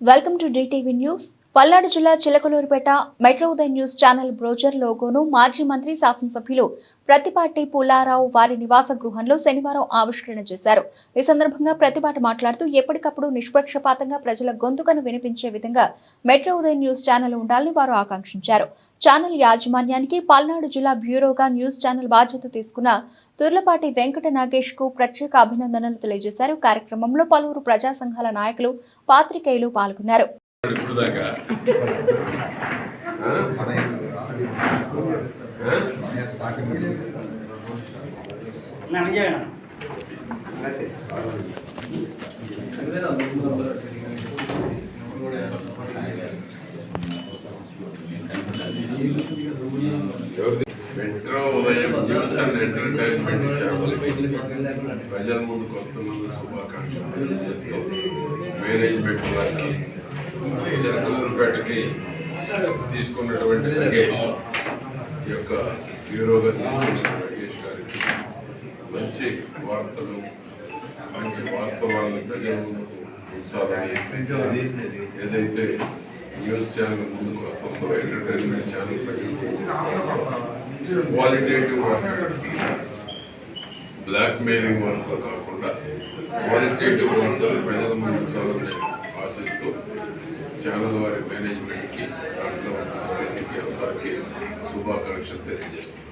Welcome to DTV news. Palnadu జిల్లా Chilakaluripet metro Uday news channel brochure లోగోను మాజీ మంత్రి శాసనసభ్యులు ప్రతిపాటి పుల్లారావు వారి నివాస గృహంలో శనివారం ఆవిష్కరణ చేశారు. ఈ సందర్భంగా ప్రతిపాటి మాట్లాడుతూ ఎప్పటికప్పుడు నిష్పక్షపాతంగా ప్రజల గొంతుకను వినిపించే విధంగా మెట్రో ఉదయ్ న్యూస్ ఛానల్ ఉండాలని వారు ఆకాంక్షించారు. ఛానల్ యాజమాన్యానికి పల్నాడు జిల్లా బ్యూరోగా న్యూస్ ఛానల్ బాధ్యత తీసుకున్న తుర్లపాటి వెంకట నాగేష్ కు ప్రత్యేక అభినందనలు తెలియజేశారు. కార్యక్రమంలో పలువురు ప్రజా సంఘాల నాయకులు, పాత్రికేయులు పాల్గొన్నారు. మెట్రో ఉదయం న్యూస్ అండ్ ఎంటర్టైన్మెంట్ ఛానల్ ప్రజల ముందుకు వస్తున్నందుకు శుభాకాంక్షలు తెలియజేస్తూ మేనేజ్మెంట్ వారికి చిలకలూరుపేటకి తీసుకున్నటువంటి నగేష్ యొక్క బ్యూరోగా తీసుకున్న నగేష్ గారికి మంచి వార్తలు, మంచి వాస్తవాలను ప్రజల ముందుకు ఉంచాలని, ఏదైతే న్యూస్ ఛానల్ ముందుకు వస్తుందో entertainment channel qualitative work, blackmailing work కాకుండా క్వాలిటేటివ్ వార్తలు ప్రజల ముందు ఉంచాలని ఆశిస్తూ ఛానల్ వారి మేనేజ్మెంట్కి, దాంట్లో సిబ్బందికి అందరికీ శుభాకాంక్షలు తెలియజేస్తున్నాను.